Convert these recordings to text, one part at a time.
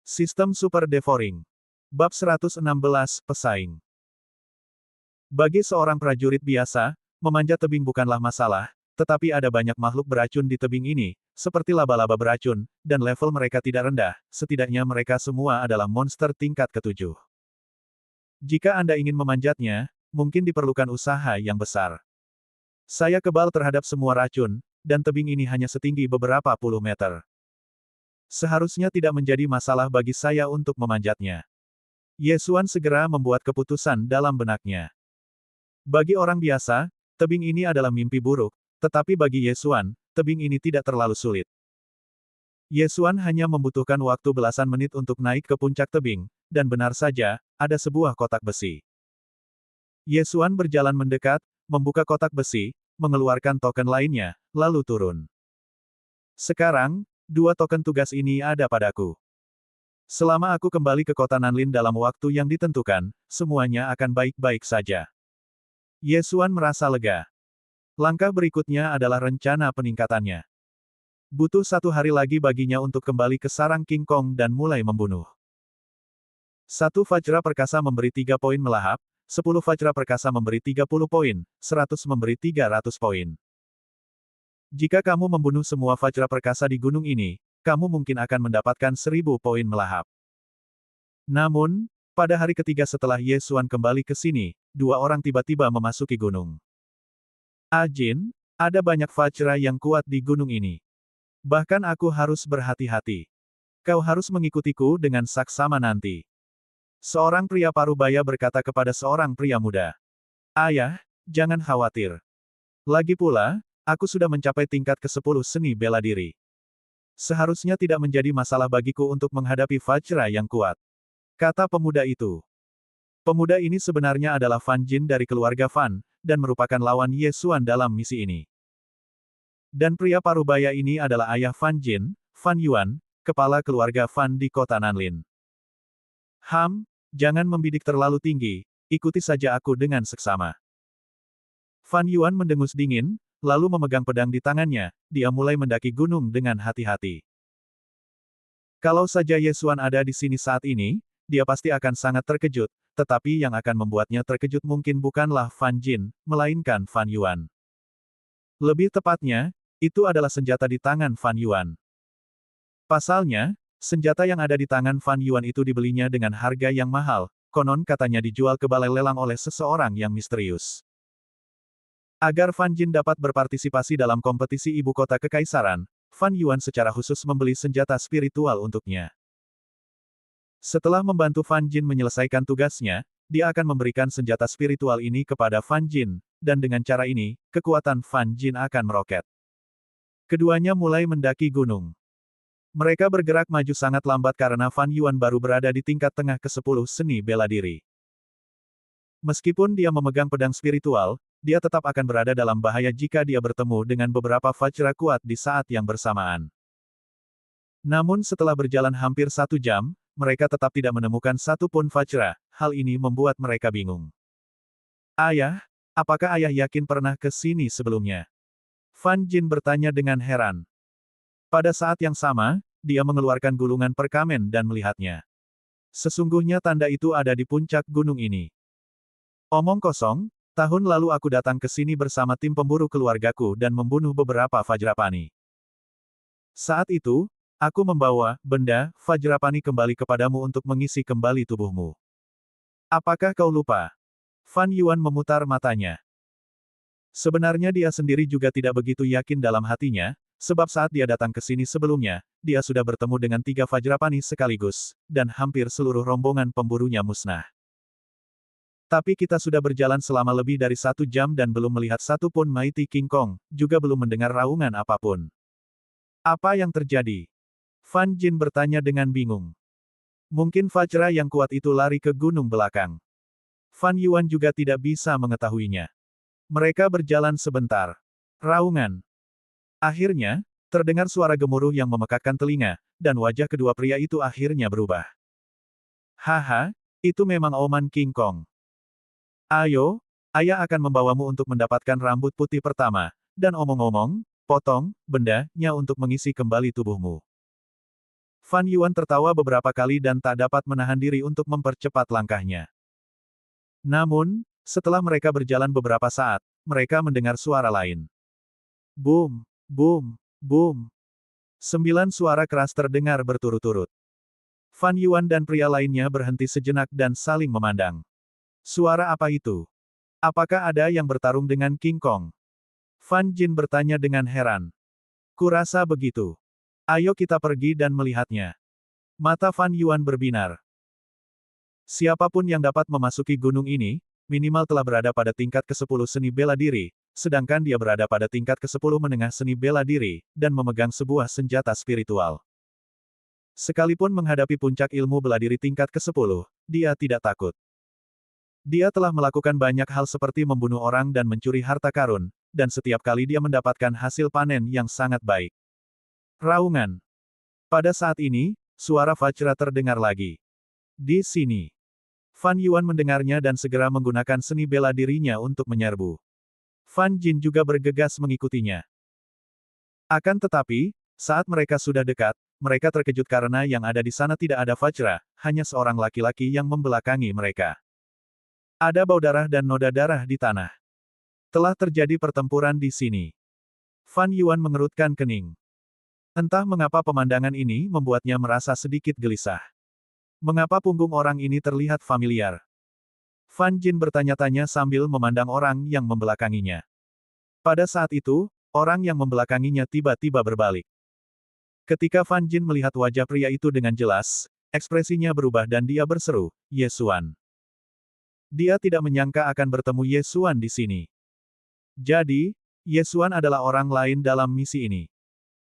Sistem Super Devouring. Bab 116, Pesaing. Bagi seorang prajurit biasa, memanjat tebing bukanlah masalah, tetapi ada banyak makhluk beracun di tebing ini, seperti laba-laba beracun, dan level mereka tidak rendah, setidaknya mereka semua adalah monster tingkat ketujuh. Jika Anda ingin memanjatnya, mungkin diperlukan usaha yang besar. Saya kebal terhadap semua racun, dan tebing ini hanya setinggi beberapa puluh meter. Seharusnya tidak menjadi masalah bagi saya untuk memanjatnya. Yesuan segera membuat keputusan dalam benaknya. Bagi orang biasa, tebing ini adalah mimpi buruk, tetapi bagi Yesuan, tebing ini tidak terlalu sulit. Yesuan hanya membutuhkan waktu belasan menit untuk naik ke puncak tebing, dan benar saja, ada sebuah kotak besi. Yesuan berjalan mendekat, membuka kotak besi, mengeluarkan token lainnya, lalu turun. Sekarang, 2 token tugas ini ada padaku. Selama aku kembali ke kota Nanlin dalam waktu yang ditentukan, semuanya akan baik-baik saja. Yesuan merasa lega. Langkah berikutnya adalah rencana peningkatannya. Butuh 1 hari lagi baginya untuk kembali ke sarang King Kong dan mulai membunuh. 1 Vajra Perkasa memberi 3 poin melahap, 10 Vajra Perkasa memberi 30 poin, 100 memberi 300 poin. Jika kamu membunuh semua Vajra Perkasa di gunung ini, kamu mungkin akan mendapatkan 1000 poin melahap. Namun, pada hari ketiga setelah Yesuan kembali ke sini, 2 orang tiba-tiba memasuki gunung. Ajin, ada banyak Vajra yang kuat di gunung ini. Bahkan aku harus berhati-hati. Kau harus mengikutiku dengan saksama nanti. Seorang pria parubaya berkata kepada seorang pria muda. Ayah, jangan khawatir. Lagi pula, aku sudah mencapai tingkat ke-10 seni bela diri. Seharusnya tidak menjadi masalah bagiku untuk menghadapi Vajra yang kuat. Kata pemuda itu. Pemuda ini sebenarnya adalah Fan Jin dari keluarga Fan, dan merupakan lawan Yesuan dalam misi ini. Dan pria parubaya ini adalah ayah Fan Jin, Fan Yuan, kepala keluarga Fan di kota Nanlin. Jangan membidik terlalu tinggi, ikuti saja aku dengan seksama. Fan Yuan mendengus dingin, lalu memegang pedang di tangannya, dia mulai mendaki gunung dengan hati-hati. Kalau saja Yesuan ada di sini saat ini, dia pasti akan sangat terkejut, tetapi yang akan membuatnya terkejut mungkin bukanlah Fan Jin, melainkan Fan Yuan. Lebih tepatnya, itu adalah senjata di tangan Fan Yuan. Pasalnya, senjata yang ada di tangan Fan Yuan itu dibelinya dengan harga yang mahal, konon katanya dijual ke balai lelang oleh seseorang yang misterius. Agar Fan Jin dapat berpartisipasi dalam kompetisi ibu kota kekaisaran, Fan Yuan secara khusus membeli senjata spiritual untuknya. Setelah membantu Fan Jin menyelesaikan tugasnya, dia akan memberikan senjata spiritual ini kepada Fan Jin, dan dengan cara ini, kekuatan Fan Jin akan meroket. Keduanya mulai mendaki gunung. Mereka bergerak maju sangat lambat karena Fan Yuan baru berada di tingkat tengah ke-10 seni bela diri. Meskipun dia memegang pedang spiritual, dia tetap akan berada dalam bahaya jika dia bertemu dengan beberapa Vajra kuat di saat yang bersamaan. Namun setelah berjalan hampir 1 jam, mereka tetap tidak menemukan satu pun Vajra, hal ini membuat mereka bingung. Ayah, apakah ayah yakin pernah ke sini sebelumnya? Fan Jin bertanya dengan heran. Pada saat yang sama, dia mengeluarkan gulungan perkamen dan melihatnya. Sesungguhnya tanda itu ada di puncak gunung ini. Omong kosong, tahun lalu aku datang ke sini bersama tim pemburu keluargaku dan membunuh beberapa Vajrapani. Saat itu, aku membawa benda Vajrapani kembali kepadamu untuk mengisi kembali tubuhmu. Apakah kau lupa? Fan Yuan memutar matanya. Sebenarnya dia sendiri juga tidak begitu yakin dalam hatinya, sebab saat dia datang ke sini sebelumnya, dia sudah bertemu dengan 3 Vajrapani sekaligus, dan hampir seluruh rombongan pemburunya musnah. Tapi kita sudah berjalan selama lebih dari 1 jam dan belum melihat satu pun Mighty King Kong, juga belum mendengar raungan apapun. Apa yang terjadi? Fan Jin bertanya dengan bingung. Mungkin Vajra yang kuat itu lari ke gunung belakang. Fan Yuan juga tidak bisa mengetahuinya. Mereka berjalan sebentar. Raungan. Akhirnya, terdengar suara gemuruh yang memekakkan telinga, dan wajah kedua pria itu akhirnya berubah. Haha, itu memang Oman King Kong. Ayo, ayah akan membawamu untuk mendapatkan rambut putih pertama, dan omong-omong, potong bendanya untuk mengisi kembali tubuhmu. Fan Yuan tertawa beberapa kali dan tak dapat menahan diri untuk mempercepat langkahnya. Namun, setelah mereka berjalan beberapa saat, mereka mendengar suara lain. Boom, boom, boom. 9 suara keras terdengar berturut-turut. Fan Yuan dan pria lainnya berhenti sejenak dan saling memandang. Suara apa itu? Apakah ada yang bertarung dengan King Kong? Fan Jin bertanya dengan heran. Kurasa begitu. Ayo kita pergi dan melihatnya. Mata Fan Yuan berbinar. Siapapun yang dapat memasuki gunung ini, minimal telah berada pada tingkat ke-10 seni bela diri, sedangkan dia berada pada tingkat ke-10 menengah seni bela diri, dan memegang sebuah senjata spiritual. Sekalipun menghadapi puncak ilmu bela diri tingkat ke-10, dia tidak takut. Dia telah melakukan banyak hal seperti membunuh orang dan mencuri harta karun, dan setiap kali dia mendapatkan hasil panen yang sangat baik. Raungan. Pada saat ini, suara Vajra terdengar lagi. Di sini. Fan Yuan mendengarnya dan segera menggunakan seni bela dirinya untuk menyerbu. Fan Jin juga bergegas mengikutinya. Akan tetapi, saat mereka sudah dekat, mereka terkejut karena yang ada di sana tidak ada Vajra, hanya seorang laki-laki yang membelakangi mereka. Ada bau darah dan noda darah di tanah. Telah terjadi pertempuran di sini. Fan Yuan mengerutkan kening. Entah mengapa pemandangan ini membuatnya merasa sedikit gelisah. Mengapa punggung orang ini terlihat familiar? Fan Jin bertanya-tanya sambil memandang orang yang membelakanginya. Pada saat itu, orang yang membelakanginya tiba-tiba berbalik. Ketika Fan Jin melihat wajah pria itu dengan jelas, ekspresinya berubah dan dia berseru, Ye Xuan. Dia tidak menyangka akan bertemu Ye Xuan di sini. Jadi, Ye Xuan adalah orang lain dalam misi ini.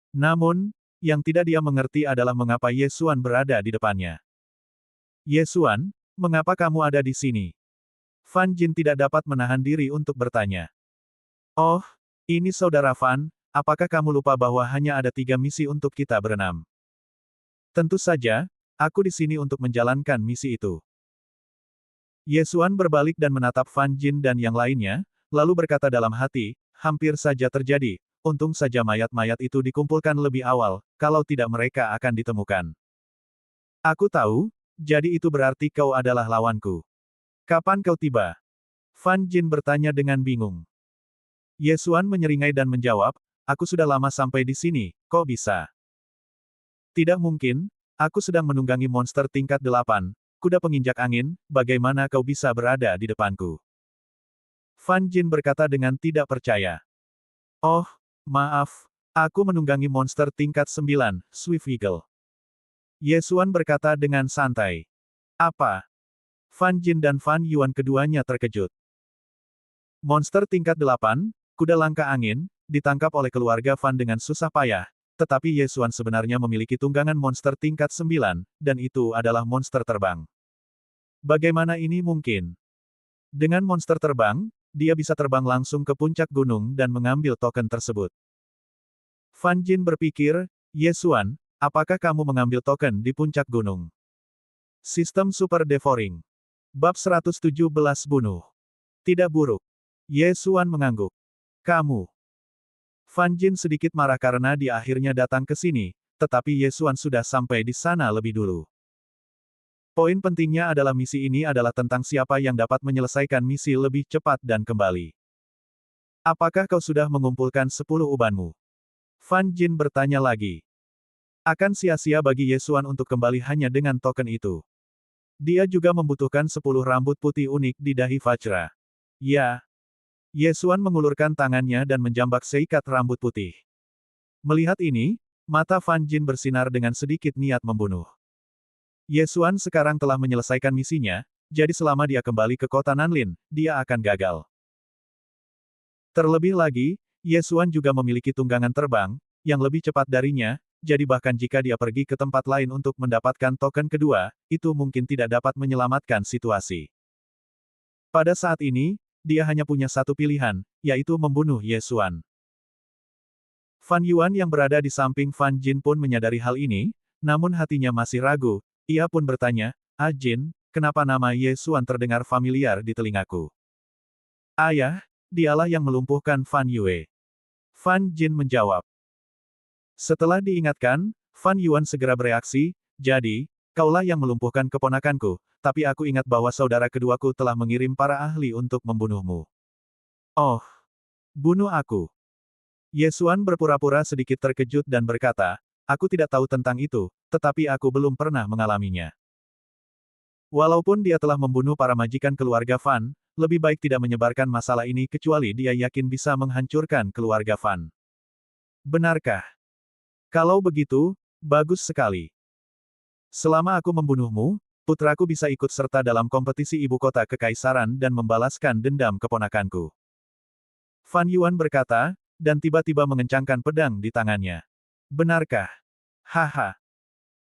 Namun, yang tidak dia mengerti adalah mengapa Ye Xuan berada di depannya. Ye Xuan, mengapa kamu ada di sini? Fan Jin tidak dapat menahan diri untuk bertanya. Oh, ini saudara Fan, apakah kamu lupa bahwa hanya ada 3 misi untuk kita berenam? Tentu saja, aku di sini untuk menjalankan misi itu. Ye Xuan berbalik dan menatap Fan Jin dan yang lainnya, lalu berkata dalam hati, hampir saja terjadi. Untung saja mayat-mayat itu dikumpulkan lebih awal, kalau tidak mereka akan ditemukan. Aku tahu, jadi itu berarti kau adalah lawanku. Kapan kau tiba? Fan Jin bertanya dengan bingung. Ye Xuan menyeringai dan menjawab, aku sudah lama sampai di sini, kok bisa? Tidak mungkin, aku sedang menunggangi monster tingkat 8, kuda penginjak angin, bagaimana kau bisa berada di depanku? Fan Jin berkata dengan tidak percaya. Oh, maaf, aku menunggangi monster tingkat 9, Swift Eagle. Ye Xuan berkata dengan santai. Apa? Fan Jin dan Fan Yuan keduanya terkejut. Monster tingkat 8, kuda langka angin, ditangkap oleh keluarga Fan dengan susah payah, tetapi Ye Xuan sebenarnya memiliki tunggangan monster tingkat 9, dan itu adalah monster terbang. Bagaimana ini mungkin? Dengan monster terbang, dia bisa terbang langsung ke puncak gunung dan mengambil token tersebut. Fan Jin berpikir, Ye Xuan, apakah kamu mengambil token di puncak gunung? Sistem Super Devouring. Bab 117 bunuh. Tidak buruk. Ye Xuan mengangguk. Kamu. Fan Jin sedikit marah karena dia akhirnya datang ke sini, tetapi Ye Xuan sudah sampai di sana lebih dulu. Poin pentingnya adalah misi ini adalah tentang siapa yang dapat menyelesaikan misi lebih cepat dan kembali. Apakah kau sudah mengumpulkan 10 ubanmu? Fan Jin bertanya lagi. Akan sia-sia bagi Ye Xuan untuk kembali hanya dengan token itu. Dia juga membutuhkan 10 rambut putih unik di dahi Vajra. Ya. Ye Xuan mengulurkan tangannya dan menjambak seikat rambut putih. Melihat ini, mata Fan Jin bersinar dengan sedikit niat membunuh. Ye Xuan sekarang telah menyelesaikan misinya, jadi selama dia kembali ke kota Nanlin, dia akan gagal. Terlebih lagi, Ye Xuan juga memiliki tunggangan terbang, yang lebih cepat darinya, jadi bahkan jika dia pergi ke tempat lain untuk mendapatkan token kedua, itu mungkin tidak dapat menyelamatkan situasi. Pada saat ini, dia hanya punya satu pilihan, yaitu membunuh Ye Xuan. Fan Yuan yang berada di samping Fan Jin pun menyadari hal ini, namun hatinya masih ragu. Ia pun bertanya, Jin, kenapa nama Ye Xuan terdengar familiar di telingaku? Ayah, dialah yang melumpuhkan Fan Yue. Fan Jin menjawab. Setelah diingatkan, Fan Yuan segera bereaksi, jadi, kaulah yang melumpuhkan keponakanku, tapi aku ingat bahwa saudara keduaku telah mengirim para ahli untuk membunuhmu. Oh, bunuh aku. Ye Xuan berpura-pura sedikit terkejut dan berkata, aku tidak tahu tentang itu, tetapi aku belum pernah mengalaminya. Walaupun dia telah membunuh para majikan keluarga Fan, lebih baik tidak menyebarkan masalah ini kecuali dia yakin bisa menghancurkan keluarga Fan. Benarkah? Kalau begitu, bagus sekali. Selama aku membunuhmu, putraku bisa ikut serta dalam kompetisi ibu kota kekaisaran dan membalaskan dendam keponakanku. Fan Yuan berkata, dan tiba-tiba mengencangkan pedang di tangannya. Benarkah? Haha.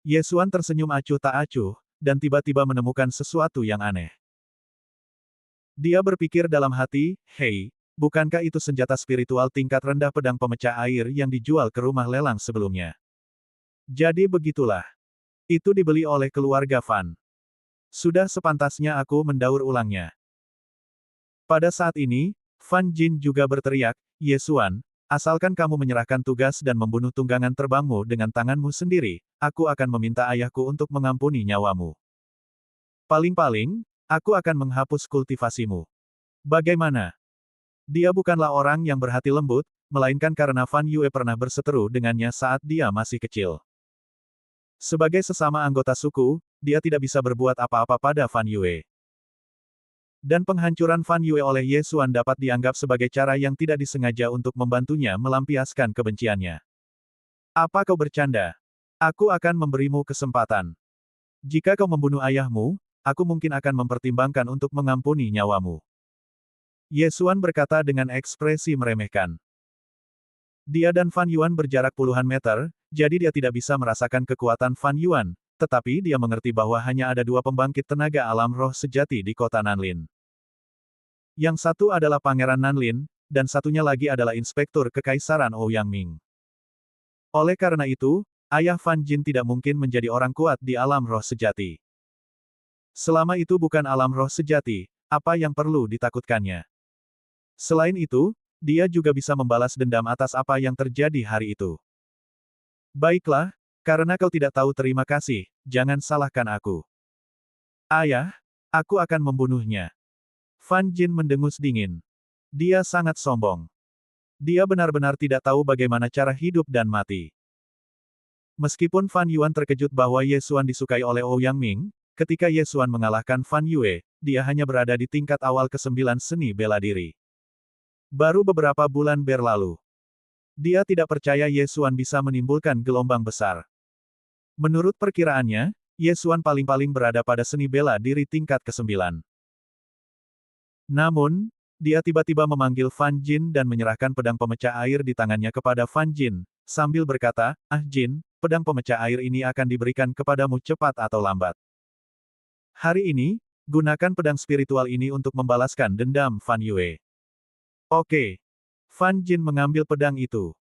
Ye Xuan tersenyum acuh tak acuh, dan tiba-tiba menemukan sesuatu yang aneh. Dia berpikir dalam hati, hei, bukankah itu senjata spiritual tingkat rendah pedang pemecah air yang dijual ke rumah lelang sebelumnya? Jadi begitulah. Itu dibeli oleh keluarga Fan. Sudah sepantasnya aku mendaur ulangnya. Pada saat ini, Fan Jin juga berteriak, Ye Xuan, asalkan kamu menyerahkan tugas dan membunuh tunggangan terbangmu dengan tanganmu sendiri, aku akan meminta ayahku untuk mengampuni nyawamu. Paling-paling, aku akan menghapus kultivasimu. Bagaimana? Dia bukanlah orang yang berhati lembut, melainkan karena Fan Yue pernah berseteru dengannya saat dia masih kecil. Sebagai sesama anggota suku, dia tidak bisa berbuat apa-apa pada Fan Yue. Dan penghancuran Fan Yue oleh Ye Xuan dapat dianggap sebagai cara yang tidak disengaja untuk membantunya melampiaskan kebenciannya. Apa kau bercanda? Aku akan memberimu kesempatan. Jika kau membunuh ayahmu, aku mungkin akan mempertimbangkan untuk mengampuni nyawamu. Ye Xuan berkata dengan ekspresi meremehkan. Dia dan Fan Yuan berjarak puluhan meter, jadi dia tidak bisa merasakan kekuatan Fan Yuan, tetapi dia mengerti bahwa hanya ada dua pembangkit tenaga alam roh sejati di kota Nanlin. Yang satu adalah Pangeran Nanlin, dan satunya lagi adalah Inspektur Kekaisaran Ouyang Ming. Oleh karena itu, ayah Fan Jin tidak mungkin menjadi orang kuat di alam roh sejati. Selama itu bukan alam roh sejati, apa yang perlu ditakutkannya? Selain itu, dia juga bisa membalas dendam atas apa yang terjadi hari itu. Baiklah, karena kau tidak tahu terima kasih, jangan salahkan aku. Ayah, aku akan membunuhnya. Fan Jin mendengus dingin. Dia sangat sombong. Dia benar-benar tidak tahu bagaimana cara hidup dan mati. Meskipun Fan Yuan terkejut bahwa Ye Xuan disukai oleh Ouyang Ming, ketika Ye Xuan mengalahkan Fan Yue, dia hanya berada di tingkat awal ke-9 seni bela diri. Baru beberapa bulan berlalu. Dia tidak percaya Ye Xuan bisa menimbulkan gelombang besar. Menurut perkiraannya, Ye Xuan paling-paling berada pada seni bela diri tingkat ke-9. Namun, dia tiba-tiba memanggil Fan Jin dan menyerahkan pedang pemecah air di tangannya kepada Fan Jin, sambil berkata, ah Jin, pedang pemecah air ini akan diberikan kepadamu cepat atau lambat. Hari ini, gunakan pedang spiritual ini untuk membalaskan dendam Fan Yue. Oke. Fan Jin mengambil pedang itu.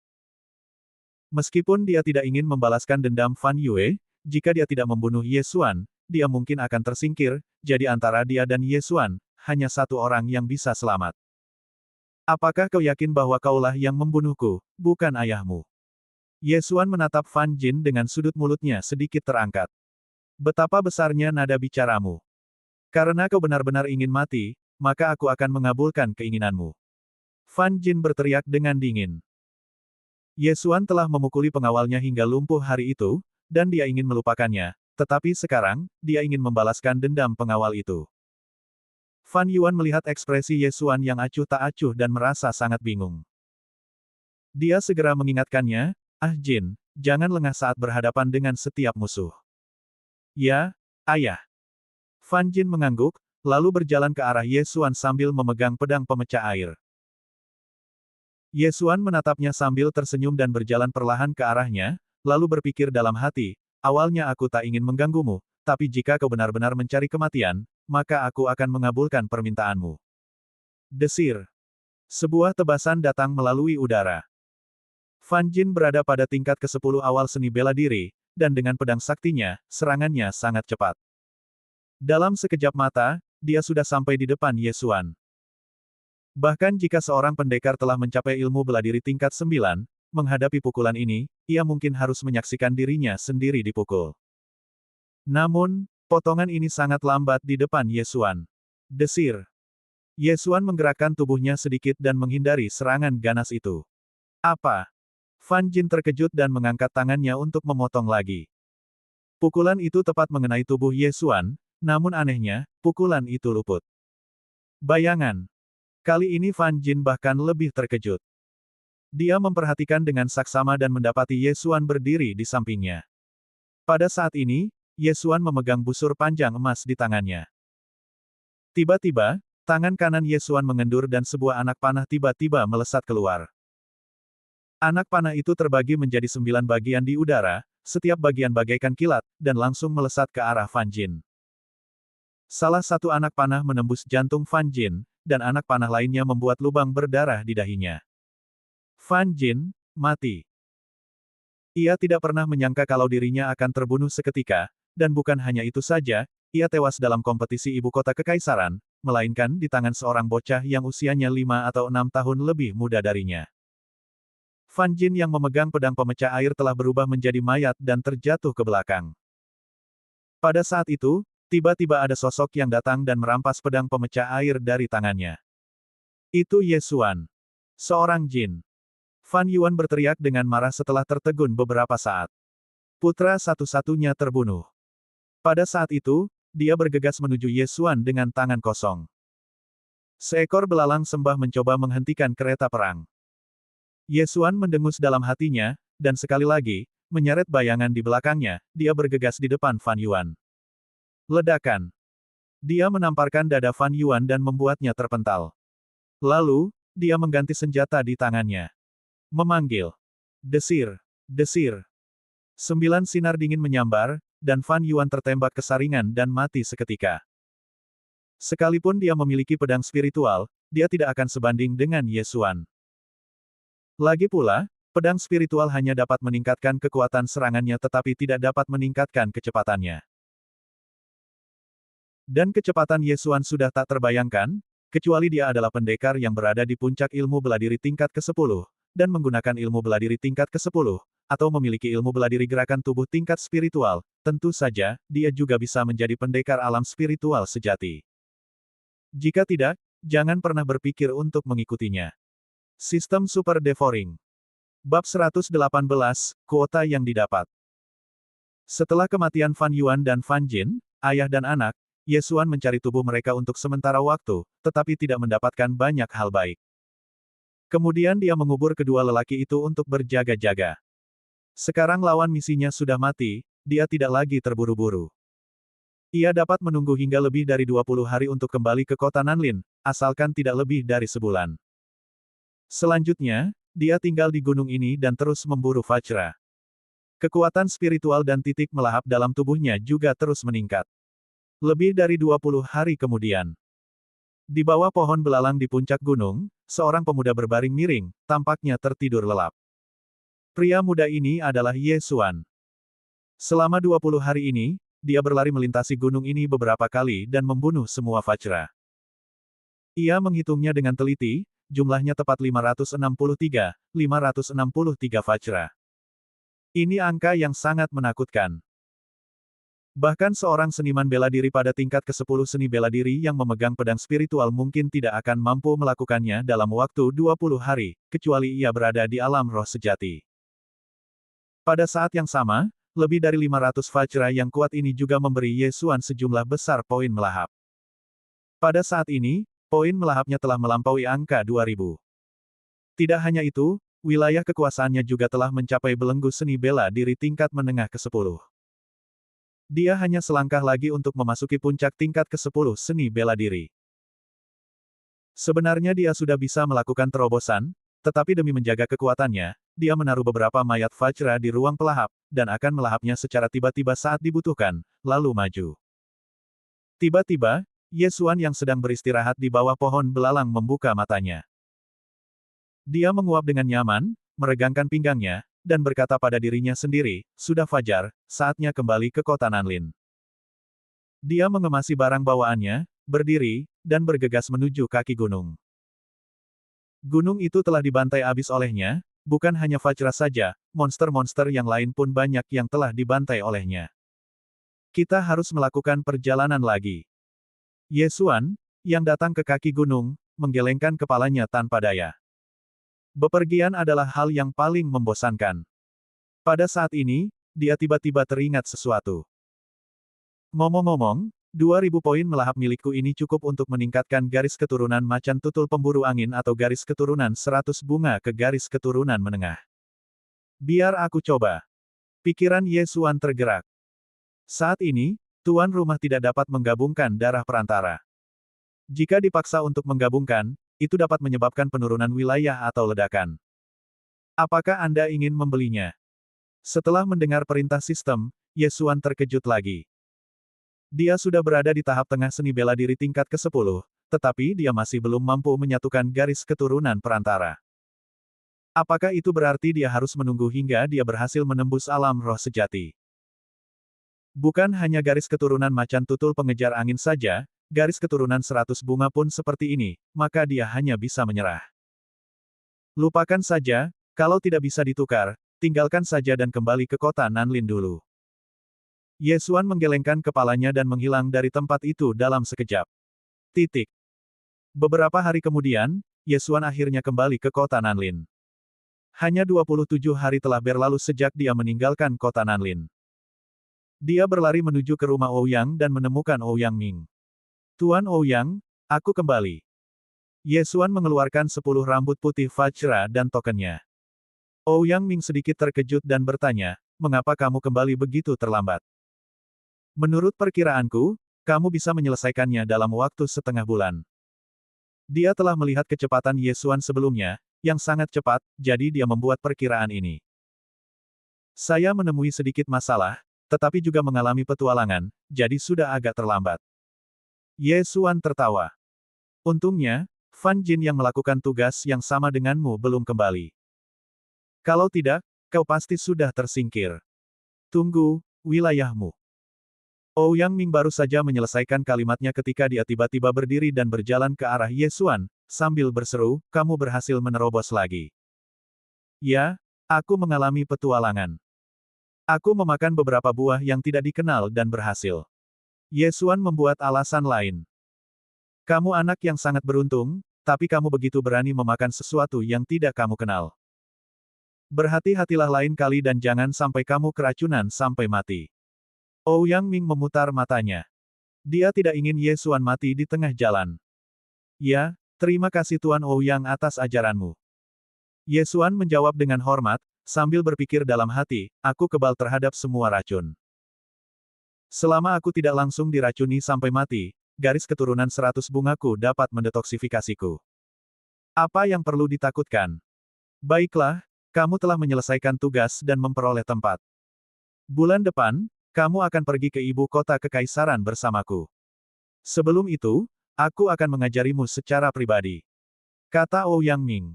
Meskipun dia tidak ingin membalaskan dendam Fan Yue, jika dia tidak membunuh Ye Xuan, dia mungkin akan tersingkir, jadi antara dia dan Ye Xuan, hanya satu orang yang bisa selamat. Apakah kau yakin bahwa kaulah yang membunuhku, bukan ayahmu? Ye Xuan menatap Fan Jin dengan sudut mulutnya sedikit terangkat. Betapa besarnya nada bicaramu. Karena kau benar-benar ingin mati, maka aku akan mengabulkan keinginanmu. Fan Jin berteriak dengan dingin. Ye Xuan telah memukuli pengawalnya hingga lumpuh hari itu, dan dia ingin melupakannya, tetapi sekarang, dia ingin membalaskan dendam pengawal itu. Fan Yuan melihat ekspresi Ye Xuan yang acuh tak acuh dan merasa sangat bingung. Dia segera mengingatkannya, ah Jin, jangan lengah saat berhadapan dengan setiap musuh. Ya, ayah. Fan Jin mengangguk, lalu berjalan ke arah Ye Xuan sambil memegang pedang pemecah air. Ye Xuan menatapnya sambil tersenyum dan berjalan perlahan ke arahnya, lalu berpikir dalam hati, awalnya aku tak ingin mengganggumu, tapi jika kau benar-benar mencari kematian, maka aku akan mengabulkan permintaanmu. Desir. Sebuah tebasan datang melalui udara. Fan Jin berada pada tingkat ke-10 awal seni bela diri, dan dengan pedang saktinya, serangannya sangat cepat. Dalam sekejap mata, dia sudah sampai di depan Ye Xuan. Bahkan jika seorang pendekar telah mencapai ilmu bela diri tingkat 9, menghadapi pukulan ini, ia mungkin harus menyaksikan dirinya sendiri dipukul. Namun, potongan ini sangat lambat di depan Ye Xuan. Desir. Ye Xuan menggerakkan tubuhnya sedikit dan menghindari serangan ganas itu. Apa? Fan Jin terkejut dan mengangkat tangannya untuk memotong lagi. Pukulan itu tepat mengenai tubuh Ye Xuan, namun anehnya, pukulan itu luput. Bayangan. Kali ini Fan Jin bahkan lebih terkejut. Dia memperhatikan dengan saksama dan mendapati Ye Xuan berdiri di sampingnya. Pada saat ini, Ye Xuan memegang busur panjang emas di tangannya. Tiba-tiba, tangan kanan Ye Xuan mengendur dan sebuah anak panah tiba-tiba melesat keluar. Anak panah itu terbagi menjadi 9 bagian di udara, setiap bagian bagaikan kilat, dan langsung melesat ke arah Fan Jin. Salah satu anak panah menembus jantung Fan Jin, dan anak panah lainnya membuat lubang berdarah di dahinya. Fan Jin, mati. Ia tidak pernah menyangka kalau dirinya akan terbunuh seketika, dan bukan hanya itu saja, ia tewas dalam kompetisi ibu kota kekaisaran, melainkan di tangan seorang bocah yang usianya 5 atau 6 tahun lebih muda darinya. Fan Jin yang memegang pedang pemecah air telah berubah menjadi mayat dan terjatuh ke belakang. Pada saat itu, tiba-tiba ada sosok yang datang dan merampas pedang pemecah air dari tangannya. Itu Ye Xuan. Seorang jin. Fan Yuan berteriak dengan marah setelah tertegun beberapa saat. Putra satu-satunya terbunuh. Pada saat itu, dia bergegas menuju Ye Xuan dengan tangan kosong. Seekor belalang sembah mencoba menghentikan kereta perang. Ye Xuan mendengus dalam hatinya, dan sekali lagi, menyeret bayangan di belakangnya, dia bergegas di depan Fan Yuan. Ledakan. Dia menamparkan dada Fan Yuan dan membuatnya terpental. Lalu, dia mengganti senjata di tangannya. Memanggil. Desir. Desir. 9 sinar dingin menyambar, dan Fan Yuan tertembak ke saringan dan mati seketika. Sekalipun dia memiliki pedang spiritual, dia tidak akan sebanding dengan Ye Xuan. Lagi pula, pedang spiritual hanya dapat meningkatkan kekuatan serangannya tetapi tidak dapat meningkatkan kecepatannya. Dan kecepatan Ye Xuan sudah tak terbayangkan, kecuali dia adalah pendekar yang berada di puncak ilmu bela diri tingkat ke-10, dan menggunakan ilmu bela diri tingkat ke-10, atau memiliki ilmu bela diri gerakan tubuh tingkat spiritual, tentu saja, dia juga bisa menjadi pendekar alam spiritual sejati. Jika tidak, jangan pernah berpikir untuk mengikutinya. Sistem Super Devouring. Bab 118, Kuota yang didapat. Setelah kematian Fan Yuan dan Fan Jin, ayah dan anak, Ye Xuan mencari tubuh mereka untuk sementara waktu, tetapi tidak mendapatkan banyak hal baik. Kemudian dia mengubur kedua lelaki itu untuk berjaga-jaga. Sekarang lawan misinya sudah mati, dia tidak lagi terburu-buru. Ia dapat menunggu hingga lebih dari 20 hari untuk kembali ke kota Nanlin, asalkan tidak lebih dari sebulan. Selanjutnya, dia tinggal di gunung ini dan terus memburu Vajra. Kekuatan spiritual dan titik melahap dalam tubuhnya juga terus meningkat. Lebih dari 20 hari kemudian. Di bawah pohon belalang di puncak gunung, seorang pemuda berbaring miring, tampaknya tertidur lelap. Pria muda ini adalah Ye Xuan. Selama 20 hari ini, dia berlari melintasi gunung ini beberapa kali dan membunuh semua Vajra. Ia menghitungnya dengan teliti, jumlahnya tepat 563 Vajra. Ini angka yang sangat menakutkan. Bahkan seorang seniman bela diri pada tingkat ke-10 seni bela diri yang memegang pedang spiritual mungkin tidak akan mampu melakukannya dalam waktu 20 hari, kecuali ia berada di alam roh sejati. Pada saat yang sama, lebih dari 500 Vajra yang kuat ini juga memberi Ye Xuan sejumlah besar poin melahap. Pada saat ini, poin melahapnya telah melampaui angka 2000. Tidak hanya itu, wilayah kekuasaannya juga telah mencapai belenggu seni bela diri tingkat menengah ke-10. Dia hanya selangkah lagi untuk memasuki puncak tingkat ke-10 seni bela diri. Sebenarnya dia sudah bisa melakukan terobosan, tetapi demi menjaga kekuatannya, dia menaruh beberapa mayat Vajra di ruang pelahap, dan akan melahapnya secara tiba-tiba saat dibutuhkan, lalu maju. Tiba-tiba, Ye Xuan yang sedang beristirahat di bawah pohon belalang membuka matanya. Dia menguap dengan nyaman, meregangkan pinggangnya, dan berkata pada dirinya sendiri, sudah fajar, saatnya kembali ke kota Nanlin. Dia mengemasi barang bawaannya, berdiri, dan bergegas menuju kaki gunung. Gunung itu telah dibantai abis olehnya, Bukan hanya Vajra saja, monster-monster yang lain pun banyak yang telah dibantai olehnya. Kita harus melakukan perjalanan lagi. Ye Xuan, yang datang ke kaki gunung, menggelengkan kepalanya tanpa daya. Bepergian adalah hal yang paling membosankan. Pada saat ini, dia tiba-tiba teringat sesuatu. Ngomong-ngomong, 2000 poin melahap milikku ini cukup untuk meningkatkan garis keturunan macan tutul pemburu angin atau garis keturunan 100 bunga ke garis keturunan menengah. Biar aku coba. Pikiran Ye Xuan tergerak. Saat ini, tuan rumah tidak dapat menggabungkan darah perantara. Jika dipaksa untuk menggabungkan, itu dapat menyebabkan penurunan wilayah atau ledakan. Apakah Anda ingin membelinya? Setelah mendengar perintah sistem, Ye Xuan terkejut lagi. Dia sudah berada di tahap tengah seni bela diri tingkat ke-10, tetapi dia masih belum mampu menyatukan garis keturunan perantara. Apakah itu berarti dia harus menunggu hingga dia berhasil menembus alam roh sejati? Bukan hanya garis keturunan macan tutul pengejar angin saja, garis keturunan 100 bunga pun seperti ini, maka dia hanya bisa menyerah. Lupakan saja, kalau tidak bisa ditukar, tinggalkan saja dan kembali ke kota Nanlin dulu. Ye Xuan menggelengkan kepalanya dan menghilang dari tempat itu dalam sekejap. Titik. Beberapa hari kemudian, Ye Xuan akhirnya kembali ke kota Nanlin. Hanya 27 hari telah berlalu sejak dia meninggalkan kota Nanlin. Dia berlari menuju ke rumah Ouyang dan menemukan Ouyang Ming. Tuan Ouyang, aku kembali. Ye Xuan mengeluarkan 10 rambut putih Vajra dan tokennya. Ouyang Ming sedikit terkejut dan bertanya, mengapa kamu kembali begitu terlambat? Menurut perkiraanku, kamu bisa menyelesaikannya dalam waktu setengah bulan. Dia telah melihat kecepatan Ye Xuan sebelumnya, yang sangat cepat, jadi dia membuat perkiraan ini. Saya menemui sedikit masalah, tetapi juga mengalami petualangan, jadi sudah agak terlambat. Ye Xuan tertawa. Untungnya, Fan Jin yang melakukan tugas yang sama denganmu belum kembali. Kalau tidak, kau pasti sudah tersingkir. Tunggu, wilayahmu. Ouyang Ming baru saja menyelesaikan kalimatnya ketika dia tiba-tiba berdiri dan berjalan ke arah Ye Xuan, sambil berseru, kamu berhasil menerobos lagi. Ya, aku mengalami petualangan. Aku memakan beberapa buah yang tidak dikenal dan berhasil. Ye Xuan membuat alasan lain. Kamu anak yang sangat beruntung, tapi kamu begitu berani memakan sesuatu yang tidak kamu kenal. Berhati-hatilah lain kali dan jangan sampai kamu keracunan sampai mati. Ouyang Ming memutar matanya. Dia tidak ingin Ye Xuan mati di tengah jalan. Ya, terima kasih Tuan Ouyang atas ajaranmu. Ye Xuan menjawab dengan hormat, sambil berpikir dalam hati, aku kebal terhadap semua racun. Selama aku tidak langsung diracuni sampai mati, garis keturunan 100 bungaku dapat mendetoksifikasiku. Apa yang perlu ditakutkan? Baiklah, kamu telah menyelesaikan tugas dan memperoleh tempat. Bulan depan, kamu akan pergi ke ibu kota kekaisaran bersamaku. Sebelum itu, aku akan mengajarimu secara pribadi. Kata Ouyang Ming.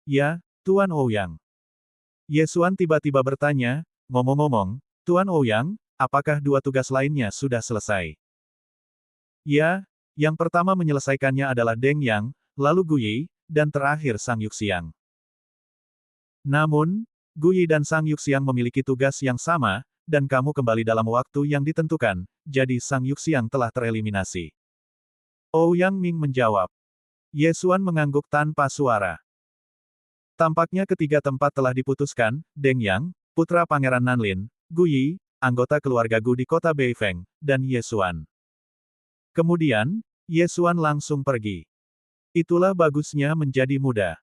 Ya, Tuan Ouyang. Ye Xuan tiba-tiba bertanya, ngomong-ngomong, Tuan Ouyang, apakah 2 tugas lainnya sudah selesai? Ya, yang pertama menyelesaikannya adalah Deng Yang, lalu Gu Yi, dan terakhir Sang Yuxiang. Namun, Gu Yi dan Sang Yuxiang memiliki tugas yang sama, dan kamu kembali dalam waktu yang ditentukan, jadi Sang Yuxiang telah tereliminasi. Ouyang Ming menjawab. Ye Xuan mengangguk tanpa suara. Tampaknya ketiga tempat telah diputuskan, Deng Yang, putra Pangeran Nanlin, Gu Yi, anggota keluarga Gu di kota Beifeng, dan Ye Xuan. Kemudian, Ye Xuan langsung pergi. Itulah bagusnya menjadi muda.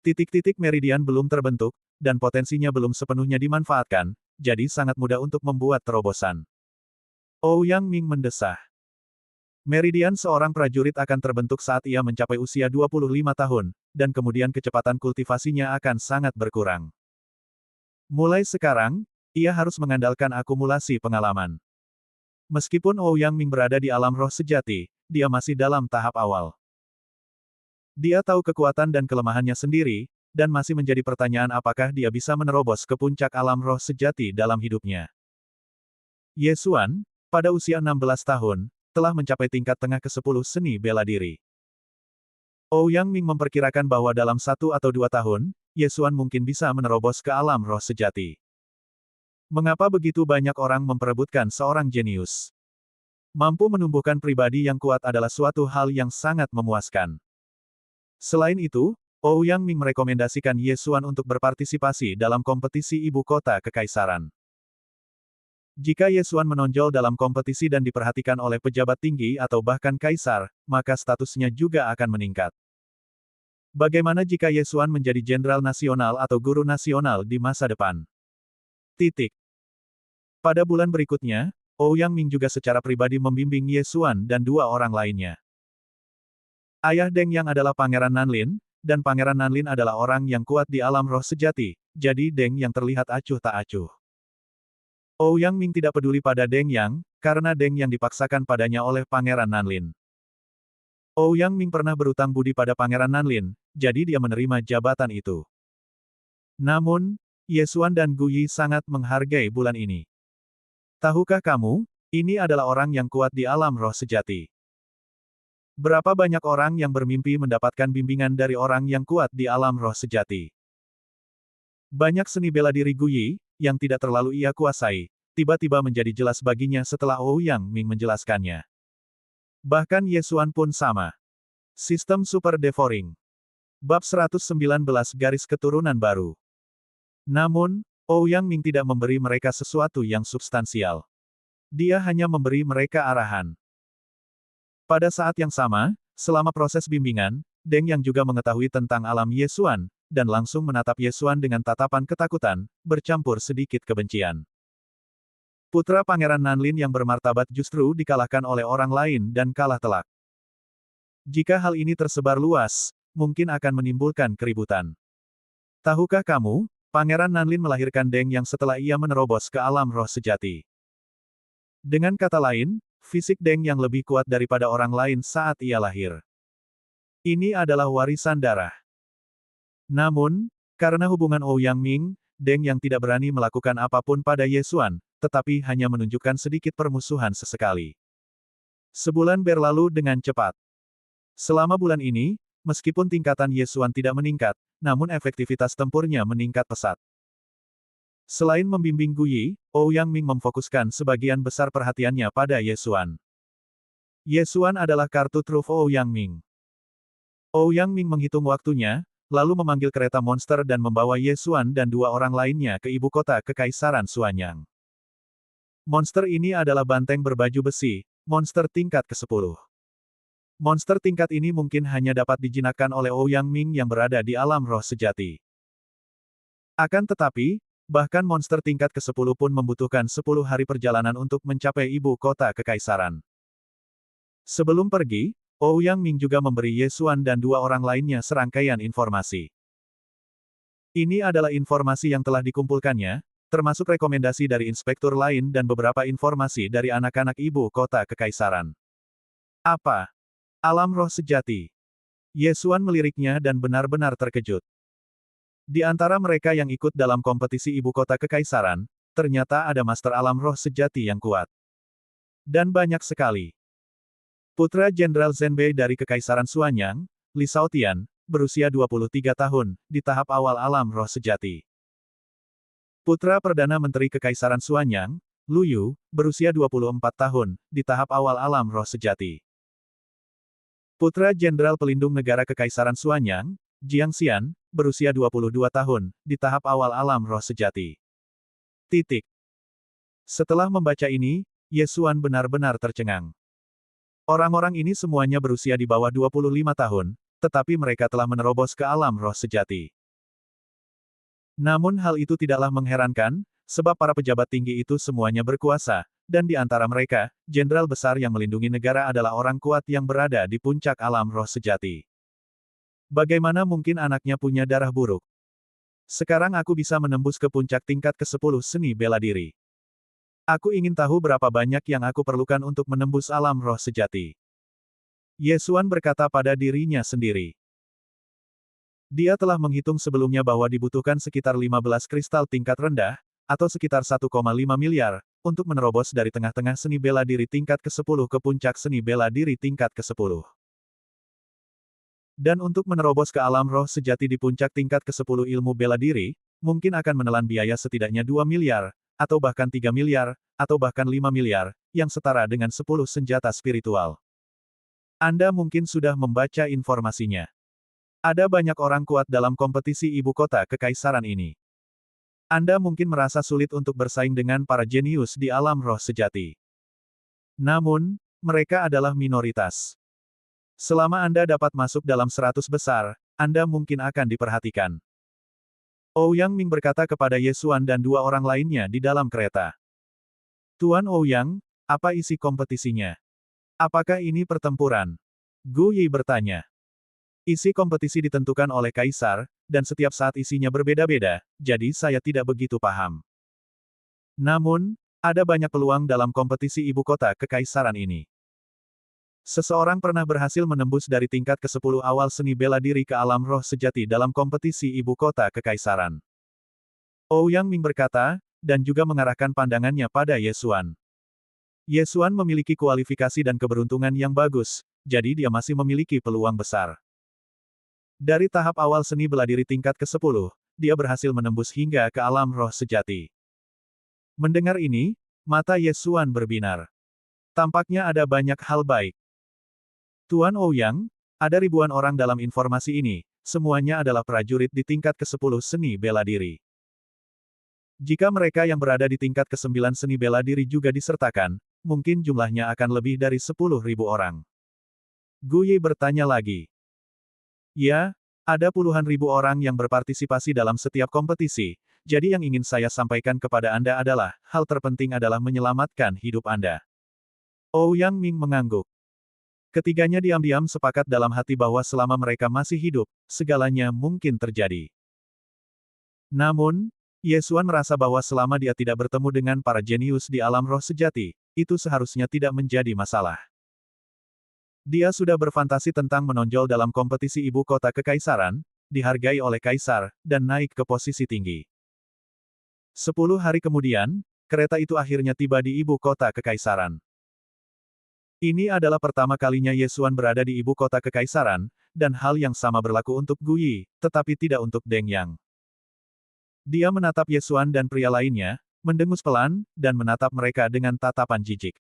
Titik-titik meridian belum terbentuk, dan potensinya belum sepenuhnya dimanfaatkan, jadi sangat mudah untuk membuat terobosan. Ouyang Ming mendesah. Meridian seorang prajurit akan terbentuk saat ia mencapai usia 25 tahun, dan kemudian kecepatan kultivasinya akan sangat berkurang. Mulai sekarang, ia harus mengandalkan akumulasi pengalaman. Meskipun Ouyang Ming berada di alam roh sejati, dia masih dalam tahap awal. Dia tahu kekuatan dan kelemahannya sendiri, dan masih menjadi pertanyaan apakah dia bisa menerobos ke puncak alam roh sejati dalam hidupnya. Ye Xuan, pada usia 16 tahun, telah mencapai tingkat tengah ke-10 seni bela diri. Ouyang Ming memperkirakan bahwa dalam 1 atau 2 tahun, Ye Xuan mungkin bisa menerobos ke alam roh sejati. Mengapa begitu banyak orang memperebutkan seorang jenius? Mampu menumbuhkan pribadi yang kuat adalah suatu hal yang sangat memuaskan. Selain itu, Ouyang Ming merekomendasikan Ye Xuan untuk berpartisipasi dalam kompetisi ibu kota kekaisaran. Jika Ye Xuan menonjol dalam kompetisi dan diperhatikan oleh pejabat tinggi atau bahkan kaisar, maka statusnya juga akan meningkat. Bagaimana jika Ye Xuan menjadi jenderal nasional atau guru nasional di masa depan? Titik. Pada bulan berikutnya, Ouyang Ming juga secara pribadi membimbing Ye Xuan dan dua orang lainnya. Ayah Deng Yang adalah Pangeran Nanlin, dan Pangeran Nanlin adalah orang yang kuat di alam roh sejati, jadi Deng Yang terlihat acuh tak acuh. Ouyang Ming tidak peduli pada Deng Yang, karena Deng Yang dipaksakan padanya oleh Pangeran Nanlin. Ouyang Ming pernah berutang budi pada Pangeran Nanlin, jadi dia menerima jabatan itu. Namun, Ye Xuan dan Gu Yi sangat menghargai bulan ini. Tahukah kamu, ini adalah orang yang kuat di alam roh sejati. Berapa banyak orang yang bermimpi mendapatkan bimbingan dari orang yang kuat di alam roh sejati? Banyak seni bela diri Gu Yi, yang tidak terlalu ia kuasai, tiba-tiba menjadi jelas baginya setelah Ouyang Ming menjelaskannya. Bahkan Ye Xuan pun sama. Sistem Super Devouring. Bab 119 Garis Keturunan Baru. Namun, Ouyang Ming tidak memberi mereka sesuatu yang substansial. Dia hanya memberi mereka arahan. Pada saat yang sama, selama proses bimbingan, Deng Yang juga mengetahui tentang alam Ye Xuan, dan langsung menatap Ye Xuan dengan tatapan ketakutan, bercampur sedikit kebencian. Putra Pangeran Nanlin yang bermartabat justru dikalahkan oleh orang lain dan kalah telak. Jika hal ini tersebar luas, mungkin akan menimbulkan keributan. Tahukah kamu, Pangeran Nanlin melahirkan Deng Yang setelah ia menerobos ke alam roh sejati. Dengan kata lain, fisik Deng Yang lebih kuat daripada orang lain saat ia lahir. Ini adalah warisan darah. Namun, karena hubungan Ouyang Ming, Deng Yang tidak berani melakukan apapun pada Ye Xuan, tetapi hanya menunjukkan sedikit permusuhan sesekali. Sebulan berlalu dengan cepat. Selama bulan ini, meskipun tingkatan Ye Xuan tidak meningkat, namun efektivitas tempurnya meningkat pesat. Selain membimbing Gu Yi, Ouyang Ming memfokuskan sebagian besar perhatiannya pada Ye Xuan. Ye Xuan adalah kartu truf Ouyang Ming. Ouyang Ming menghitung waktunya, lalu memanggil kereta monster dan membawa Ye Xuan dan dua orang lainnya ke ibu kota Kekaisaran Suanyang. Monster ini adalah banteng berbaju besi, monster tingkat ke-10. Monster tingkat ini mungkin hanya dapat dijinakkan oleh Ouyang Ming yang berada di alam roh sejati. Akan tetapi, bahkan monster tingkat ke-10 pun membutuhkan 10 hari perjalanan untuk mencapai ibu kota kekaisaran. Sebelum pergi, Ouyang Ming juga memberi Ye Xuan dan dua orang lainnya serangkaian informasi. Ini adalah informasi yang telah dikumpulkannya, termasuk rekomendasi dari inspektur lain dan beberapa informasi dari anak-anak ibu kota kekaisaran. Apa? Alam roh sejati. Ye Xuan meliriknya dan benar-benar terkejut. Di antara mereka yang ikut dalam kompetisi ibu kota kekaisaran, ternyata ada master alam roh sejati yang kuat. Dan banyak sekali. Putra Jenderal Zhenbei dari Kekaisaran Suanyang, Li Shaotian, berusia 23 tahun, di tahap awal alam roh sejati. Putra Perdana Menteri Kekaisaran Suanyang, Lu Yu, berusia 24 tahun, di tahap awal alam roh sejati. Putra Jenderal Pelindung Negara Kekaisaran Suanyang, Jiang Xian, berusia 22 tahun, di tahap awal alam roh sejati. Titik. Setelah membaca ini, Ye Xuan benar-benar tercengang. Orang-orang ini semuanya berusia di bawah 25 tahun, tetapi mereka telah menerobos ke alam roh sejati. Namun hal itu tidaklah mengherankan, sebab para pejabat tinggi itu semuanya berkuasa, dan di antara mereka, jenderal besar yang melindungi negara adalah orang kuat yang berada di puncak alam roh sejati. Bagaimana mungkin anaknya punya darah buruk? Sekarang aku bisa menembus ke puncak tingkat ke-10 seni bela diri. Aku ingin tahu berapa banyak yang aku perlukan untuk menembus alam roh sejati. Ye Xuan berkata pada dirinya sendiri. Dia telah menghitung sebelumnya bahwa dibutuhkan sekitar 15 kristal tingkat rendah, atau sekitar 1,5 miliar, untuk menerobos dari tengah-tengah seni bela diri tingkat ke-10 ke puncak seni bela diri tingkat ke-10. Dan untuk menerobos ke alam roh sejati di puncak tingkat ke-10 ilmu bela diri, mungkin akan menelan biaya setidaknya 2 miliar, atau bahkan 3 miliar, atau bahkan 5 miliar, yang setara dengan 10 senjata spiritual. Anda mungkin sudah membaca informasinya. Ada banyak orang kuat dalam kompetisi ibu kota kekaisaran ini. Anda mungkin merasa sulit untuk bersaing dengan para jenius di alam roh sejati. Namun, mereka adalah minoritas. Selama Anda dapat masuk dalam 100 besar, Anda mungkin akan diperhatikan. Ouyang Ming berkata kepada Ye Xuan dan dua orang lainnya di dalam kereta. Tuan Ouyang, apa isi kompetisinya? Apakah ini pertempuran? Gu Yi bertanya. Isi kompetisi ditentukan oleh kaisar, dan setiap saat isinya berbeda-beda, jadi saya tidak begitu paham. Namun, ada banyak peluang dalam kompetisi ibu kota kekaisaran ini. Seseorang pernah berhasil menembus dari tingkat ke-10 awal seni bela diri ke alam roh sejati dalam kompetisi ibu kota kekaisaran. Ouyang Ming berkata, dan juga mengarahkan pandangannya pada Ye Xuan. Ye Xuan memiliki kualifikasi dan keberuntungan yang bagus, jadi dia masih memiliki peluang besar. Dari tahap awal seni bela diri tingkat ke-10, dia berhasil menembus hingga ke alam roh sejati. Mendengar ini, mata Ye Xuan berbinar. Tampaknya ada banyak hal baik. Tuan Ouyang, ada ribuan orang dalam informasi ini, semuanya adalah prajurit di tingkat ke-10 seni bela diri. Jika mereka yang berada di tingkat ke-9 seni bela diri juga disertakan, mungkin jumlahnya akan lebih dari 10.000 orang. Gu Yi bertanya lagi. Ya, ada puluhan ribu orang yang berpartisipasi dalam setiap kompetisi, jadi yang ingin saya sampaikan kepada Anda adalah, hal terpenting adalah menyelamatkan hidup Anda. Ouyang Ming mengangguk. Ketiganya diam-diam sepakat dalam hati bahwa selama mereka masih hidup, segalanya mungkin terjadi. Namun, Ye Xuan merasa bahwa selama dia tidak bertemu dengan para jenius di alam roh sejati, itu seharusnya tidak menjadi masalah. Dia sudah berfantasi tentang menonjol dalam kompetisi ibu kota kekaisaran, dihargai oleh kaisar, dan naik ke posisi tinggi. 10 hari kemudian, kereta itu akhirnya tiba di ibu kota kekaisaran. Ini adalah pertama kalinya Ye Xuan berada di ibu kota kekaisaran, dan hal yang sama berlaku untuk Gu Yi, tetapi tidak untuk Deng Yang. Dia menatap Ye Xuan dan pria lainnya, mendengus pelan, dan menatap mereka dengan tatapan jijik.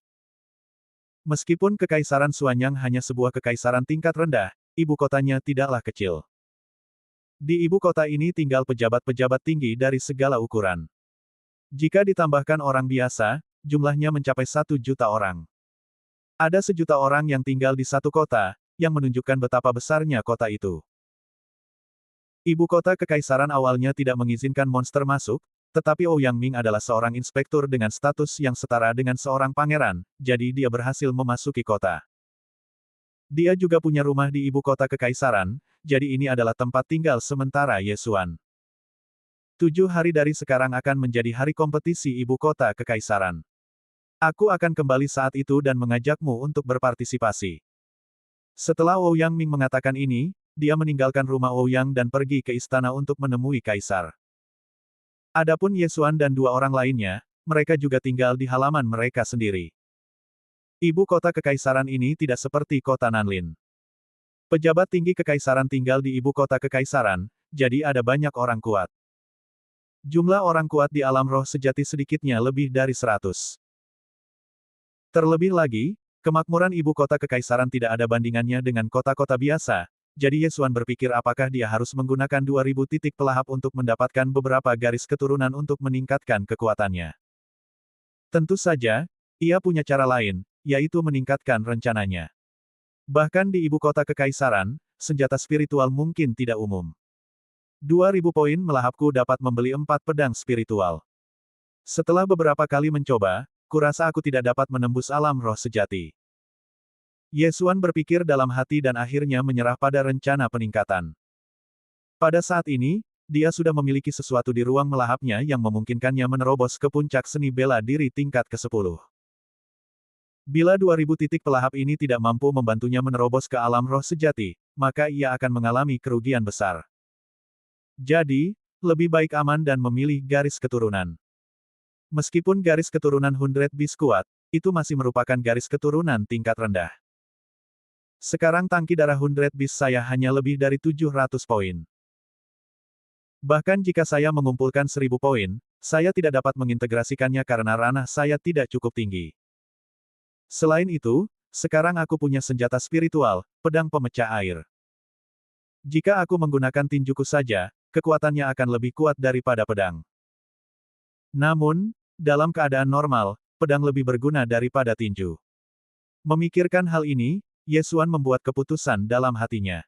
Meskipun kekaisaran Xuanyang hanya sebuah kekaisaran tingkat rendah, ibu kotanya tidaklah kecil. Di ibu kota ini tinggal pejabat-pejabat tinggi dari segala ukuran. Jika ditambahkan orang biasa, jumlahnya mencapai 1 juta orang. Ada 1 juta orang yang tinggal di satu kota, yang menunjukkan betapa besarnya kota itu. Ibu kota kekaisaran awalnya tidak mengizinkan monster masuk, tetapi Ouyang Ming adalah seorang inspektur dengan status yang setara dengan seorang pangeran, jadi dia berhasil memasuki kota. Dia juga punya rumah di ibu kota kekaisaran, jadi ini adalah tempat tinggal sementara Ye Xuan. 7 hari dari sekarang akan menjadi hari kompetisi ibu kota kekaisaran. Aku akan kembali saat itu dan mengajakmu untuk berpartisipasi. Setelah Ouyang Ming mengatakan ini, dia meninggalkan rumah Ouyang dan pergi ke istana untuk menemui kaisar. Adapun Ye Xuan dan dua orang lainnya, mereka juga tinggal di halaman mereka sendiri. Ibu kota kekaisaran ini tidak seperti kota Nanlin. Pejabat tinggi kekaisaran tinggal di ibu kota kekaisaran, jadi ada banyak orang kuat. Jumlah orang kuat di alam roh sejati sedikitnya lebih dari 100. Terlebih lagi, kemakmuran ibu kota kekaisaran tidak ada bandingannya dengan kota-kota biasa, jadi Ye Xuan berpikir apakah dia harus menggunakan 2000 titik pelahap untuk mendapatkan beberapa garis keturunan untuk meningkatkan kekuatannya. Tentu saja, ia punya cara lain, yaitu meningkatkan rencananya. Bahkan di ibu kota kekaisaran, senjata spiritual mungkin tidak umum. 2000 poin melahapku dapat membeli 4 pedang spiritual. Setelah beberapa kali mencoba, kurasa aku tidak dapat menembus alam roh sejati. Ye Xuan berpikir dalam hati dan akhirnya menyerah pada rencana peningkatan. Pada saat ini, dia sudah memiliki sesuatu di ruang melahapnya yang memungkinkannya menerobos ke puncak seni bela diri tingkat ke-10. Bila 2000 titik pelahap ini tidak mampu membantunya menerobos ke alam roh sejati, maka ia akan mengalami kerugian besar. Jadi, lebih baik aman dan memilih garis keturunan. Meskipun garis keturunan 100 bis kuat, itu masih merupakan garis keturunan tingkat rendah. Sekarang tangki darah 100 Beast saya hanya lebih dari 700 poin. Bahkan jika saya mengumpulkan 1000 poin, saya tidak dapat mengintegrasikannya karena ranah saya tidak cukup tinggi. Selain itu, sekarang aku punya senjata spiritual, pedang pemecah air. Jika aku menggunakan tinjuku saja, kekuatannya akan lebih kuat daripada pedang. Namun, dalam keadaan normal, pedang lebih berguna daripada tinju. Memikirkan hal ini, Yesuan membuat keputusan dalam hatinya.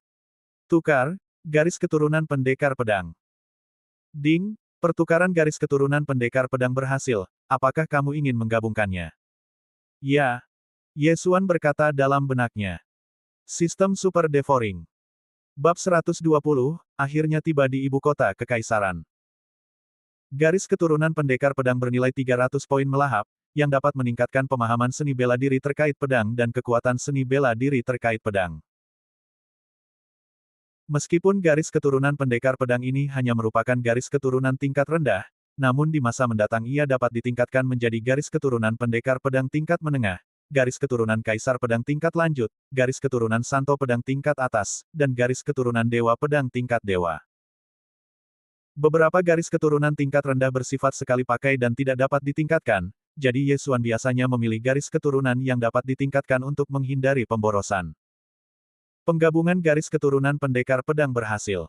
Tukar, garis keturunan pendekar pedang. Ding, pertukaran garis keturunan pendekar pedang berhasil, apakah kamu ingin menggabungkannya? Ya. Yesuan berkata dalam benaknya. Sistem Super Devouring. Bab 120, akhirnya tiba di ibu kota kekaisaran. Garis keturunan pendekar pedang bernilai 300 poin melahap, yang dapat meningkatkan pemahaman seni bela diri terkait pedang dan kekuatan seni bela diri terkait pedang. Meskipun garis keturunan pendekar pedang ini hanya merupakan garis keturunan tingkat rendah, namun di masa mendatang ia dapat ditingkatkan menjadi garis keturunan pendekar pedang tingkat menengah, garis keturunan kaisar pedang tingkat lanjut, garis keturunan santo pedang tingkat atas, dan garis keturunan dewa pedang tingkat dewa. Beberapa garis keturunan tingkat rendah bersifat sekali pakai dan tidak dapat ditingkatkan, jadi Yesuan biasanya memilih garis keturunan yang dapat ditingkatkan untuk menghindari pemborosan. Penggabungan garis keturunan pendekar pedang berhasil.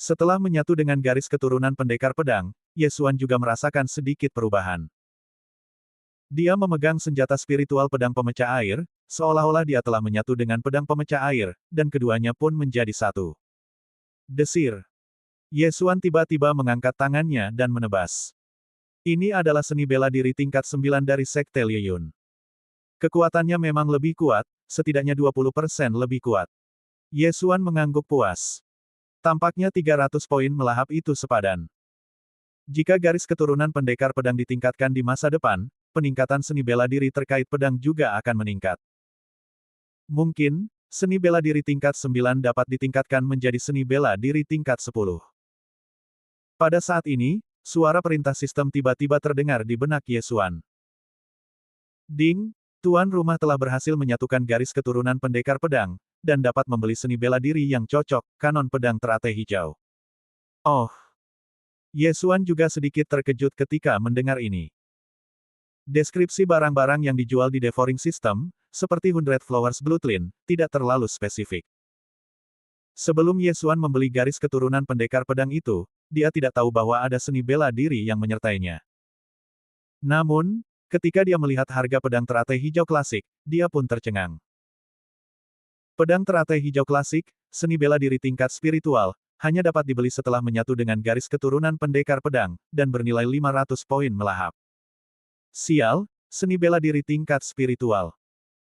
Setelah menyatu dengan garis keturunan pendekar pedang, Yesuan juga merasakan sedikit perubahan. Dia memegang senjata spiritual pedang pemecah air, seolah-olah dia telah menyatu dengan pedang pemecah air, dan keduanya pun menjadi satu. Desir. Yesuan tiba-tiba mengangkat tangannya dan menebas. Ini adalah seni bela diri tingkat 9 dari Sekte Lieyun. Kekuatannya memang lebih kuat, setidaknya 20% lebih kuat. Yesuan mengangguk puas. Tampaknya 300 poin melahap itu sepadan. Jika garis keturunan pendekar pedang ditingkatkan di masa depan, peningkatan seni bela diri terkait pedang juga akan meningkat. Mungkin, seni bela diri tingkat 9 dapat ditingkatkan menjadi seni bela diri tingkat 10. Pada saat ini, suara perintah sistem tiba-tiba terdengar di benak Yesuan. Ding, tuan rumah telah berhasil menyatukan garis keturunan pendekar pedang, dan dapat membeli seni bela diri yang cocok, kanon pedang teratai hijau. Oh! Yesuan juga sedikit terkejut ketika mendengar ini. Deskripsi barang-barang yang dijual di Devouring System, seperti 100 Flowers Bloodline, tidak terlalu spesifik. Sebelum Yesuan membeli garis keturunan pendekar pedang itu, dia tidak tahu bahwa ada seni bela diri yang menyertainya. Namun, ketika dia melihat harga pedang teratai hijau klasik, dia pun tercengang. Pedang teratai hijau klasik, seni bela diri tingkat spiritual, hanya dapat dibeli setelah menyatu dengan garis keturunan pendekar pedang, dan bernilai 500 poin melahap. Sial, seni bela diri tingkat spiritual.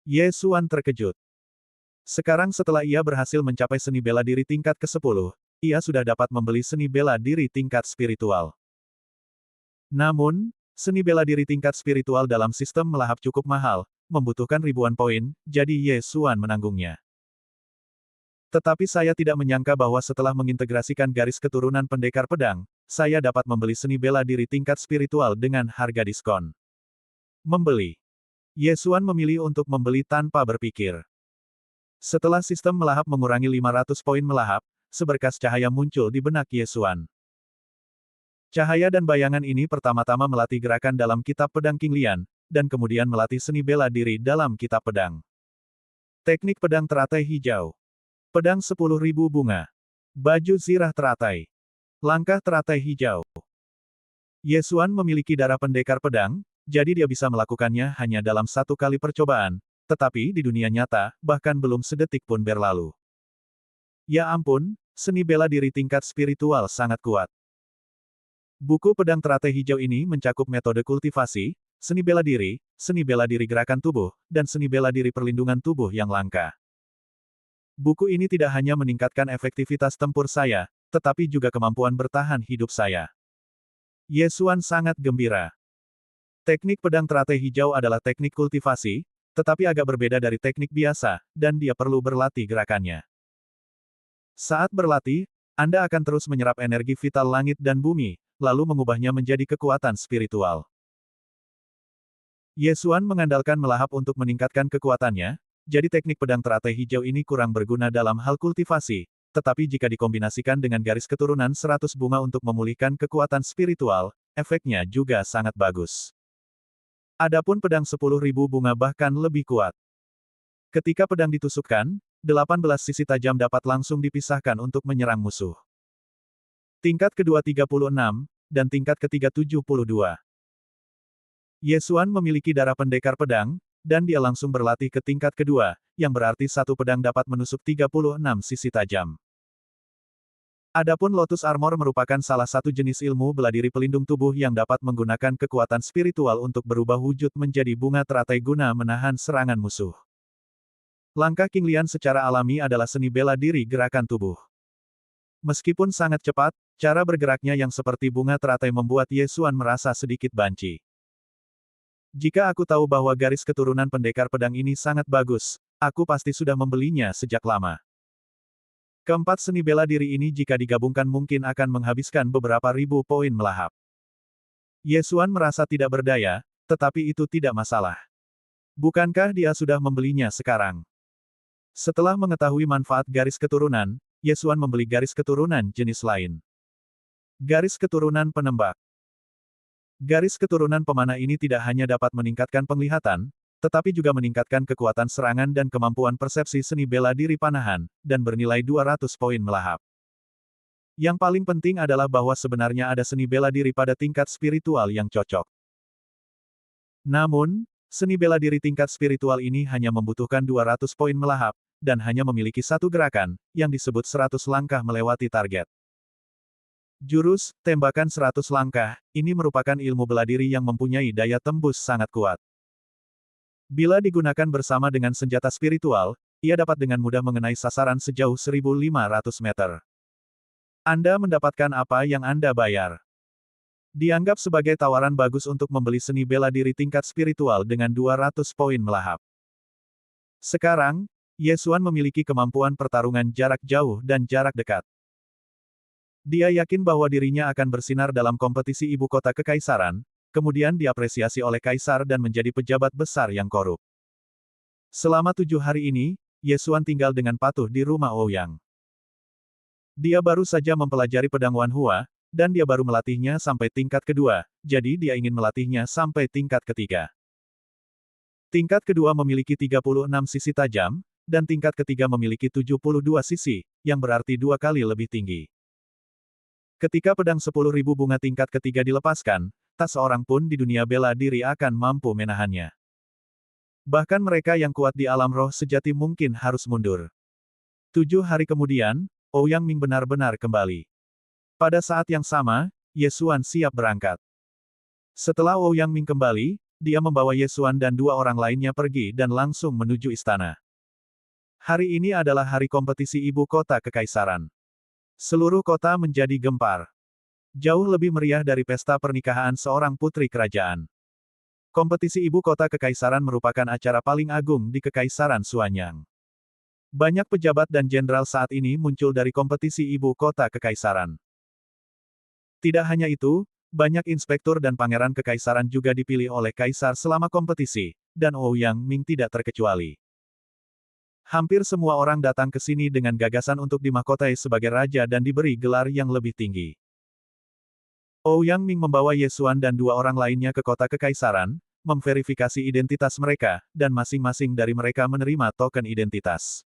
Yesuan terkejut. Sekarang setelah ia berhasil mencapai seni bela diri tingkat ke-10, ia sudah dapat membeli seni bela diri tingkat spiritual. Namun, seni bela diri tingkat spiritual dalam sistem melahap cukup mahal, membutuhkan ribuan poin, jadi Yesuan menanggungnya. Tetapi saya tidak menyangka bahwa setelah mengintegrasikan garis keturunan pendekar pedang, saya dapat membeli seni bela diri tingkat spiritual dengan harga diskon. Membeli. Yesuan memilih untuk membeli tanpa berpikir. Setelah sistem melahap mengurangi 500 poin melahap, seberkas cahaya muncul di benak Yesuan. Cahaya dan bayangan ini pertama-tama melatih gerakan dalam kitab pedang King Lian, dan kemudian melatih seni bela diri dalam kitab pedang. Teknik pedang teratai hijau. Pedang 10.000 bunga. Baju zirah teratai. Langkah teratai hijau. Yesuan memiliki darah pendekar pedang, jadi dia bisa melakukannya hanya dalam satu kali percobaan, tetapi di dunia nyata, bahkan belum sedetik pun berlalu. Ya ampun, seni bela diri tingkat spiritual sangat kuat. Buku pedang teratai hijau ini mencakup metode kultivasi, seni bela diri gerakan tubuh, dan seni bela diri perlindungan tubuh yang langka. Buku ini tidak hanya meningkatkan efektivitas tempur saya, tetapi juga kemampuan bertahan hidup saya. Yesuan sangat gembira. Teknik pedang teratai hijau adalah teknik kultivasi, tetapi agak berbeda dari teknik biasa, dan dia perlu berlatih gerakannya. Saat berlatih, Anda akan terus menyerap energi vital langit dan bumi, lalu mengubahnya menjadi kekuatan spiritual. Yesuan mengandalkan melahap untuk meningkatkan kekuatannya, jadi teknik pedang teratai hijau ini kurang berguna dalam hal kultivasi, tetapi jika dikombinasikan dengan garis keturunan 100 bunga untuk memulihkan kekuatan spiritual, efeknya juga sangat bagus. Adapun pedang 10.000 bunga bahkan lebih kuat. Ketika pedang ditusukkan, 18 sisi tajam dapat langsung dipisahkan untuk menyerang musuh. Tingkat kedua 36, dan tingkat ketiga 72. Ye Xuan memiliki darah pendekar pedang, dan dia langsung berlatih ke tingkat kedua, yang berarti satu pedang dapat menusuk 36 sisi tajam. Adapun Lotus Armor merupakan salah satu jenis ilmu bela diri pelindung tubuh yang dapat menggunakan kekuatan spiritual untuk berubah wujud menjadi bunga teratai guna menahan serangan musuh. Langkah King Lian secara alami adalah seni bela diri gerakan tubuh. Meskipun sangat cepat, cara bergeraknya yang seperti bunga teratai membuat Ye Xuan merasa sedikit banci. Jika aku tahu bahwa garis keturunan pendekar pedang ini sangat bagus, aku pasti sudah membelinya sejak lama. Keempat seni bela diri ini jika digabungkan mungkin akan menghabiskan beberapa ribu poin melahap. Ye Xuan merasa tidak berdaya, tetapi itu tidak masalah. Bukankah dia sudah membelinya sekarang? Setelah mengetahui manfaat garis keturunan, Ye Xuan membeli garis keturunan jenis lain. Garis keturunan penembak. Garis keturunan pemanah ini tidak hanya dapat meningkatkan penglihatan, tetapi juga meningkatkan kekuatan serangan dan kemampuan persepsi seni bela diri panahan, dan bernilai 200 poin melahap. Yang paling penting adalah bahwa sebenarnya ada seni bela diri pada tingkat spiritual yang cocok. Namun, seni bela diri tingkat spiritual ini hanya membutuhkan 200 poin melahap, dan hanya memiliki satu gerakan, yang disebut 100 langkah melewati target. Jurus, tembakan 100 langkah, ini merupakan ilmu bela diri yang mempunyai daya tembus sangat kuat. Bila digunakan bersama dengan senjata spiritual, ia dapat dengan mudah mengenai sasaran sejauh 1.500 meter. Anda mendapatkan apa yang Anda bayar. Dianggap sebagai tawaran bagus untuk membeli seni bela diri tingkat spiritual dengan 200 poin melahap. Sekarang, Ye Xuan memiliki kemampuan pertarungan jarak jauh dan jarak dekat. Dia yakin bahwa dirinya akan bersinar dalam kompetisi ibu kota kekaisaran, kemudian diapresiasi oleh kaisar dan menjadi pejabat besar yang korup. Selama 7 hari ini, Ye Xuan tinggal dengan patuh di rumah Ouyang. Dia baru saja mempelajari pedang Wan Hua, dan dia baru melatihnya sampai tingkat kedua, jadi dia ingin melatihnya sampai tingkat ketiga. Tingkat kedua memiliki 36 sisi tajam, dan tingkat ketiga memiliki 72 sisi, yang berarti 2 kali lebih tinggi. Ketika pedang 10.000 bunga tingkat ketiga dilepaskan, tak seorang pun di dunia bela diri akan mampu menahannya. Bahkan mereka yang kuat di alam roh sejati mungkin harus mundur. 7 hari kemudian, Ouyang Ming benar-benar kembali. Pada saat yang sama, Ye Xuan siap berangkat. Setelah Ouyang Ming kembali, dia membawa Ye Xuan dan 2 orang lainnya pergi dan langsung menuju istana. Hari ini adalah hari kompetisi ibu kota kekaisaran. Seluruh kota menjadi gempar. Jauh lebih meriah dari pesta pernikahan seorang putri kerajaan. Kompetisi ibu kota kekaisaran merupakan acara paling agung di kekaisaran Xuanyang. Banyak pejabat dan jenderal saat ini muncul dari kompetisi ibu kota kekaisaran. Tidak hanya itu, banyak inspektur dan pangeran kekaisaran juga dipilih oleh kaisar selama kompetisi, dan Ouyang Ming tidak terkecuali. Hampir semua orang datang ke sini dengan gagasan untuk dimahkotai sebagai raja dan diberi gelar yang lebih tinggi. Ouyang Ming membawa Ye Xuan dan 2 orang lainnya ke kota kekaisaran, memverifikasi identitas mereka, dan masing-masing dari mereka menerima token identitas.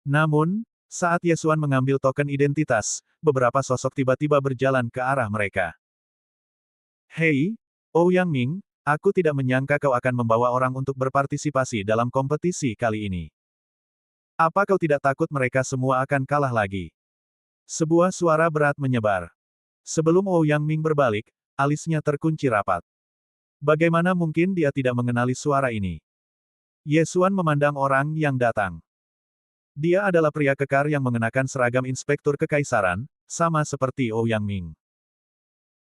Namun, saat Ye Xuan mengambil token identitas, beberapa sosok tiba-tiba berjalan ke arah mereka. Hei, Ouyang Ming, aku tidak menyangka kau akan membawa orang untuk berpartisipasi dalam kompetisi kali ini. Apa kau tidak takut mereka semua akan kalah lagi? Sebuah suara berat menyebar. Sebelum Ouyang Ming berbalik, alisnya terkunci rapat. Bagaimana mungkin dia tidak mengenali suara ini? Ye Xuan memandang orang yang datang. Dia adalah pria kekar yang mengenakan seragam inspektur kekaisaran, sama seperti Ouyang Ming.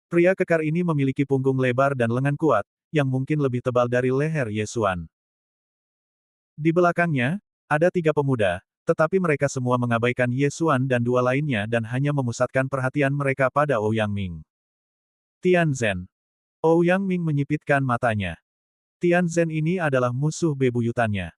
Pria kekar ini memiliki punggung lebar dan lengan kuat, yang mungkin lebih tebal dari leher Ye Xuan. Di belakangnya, ada 3 pemuda, tetapi mereka semua mengabaikan Ye Xuan dan 2 lainnya dan hanya memusatkan perhatian mereka pada Ouyang Ming. Tian Zhen. Ouyang Ming menyipitkan matanya. Tian Zhen ini adalah musuh bebuyutannya.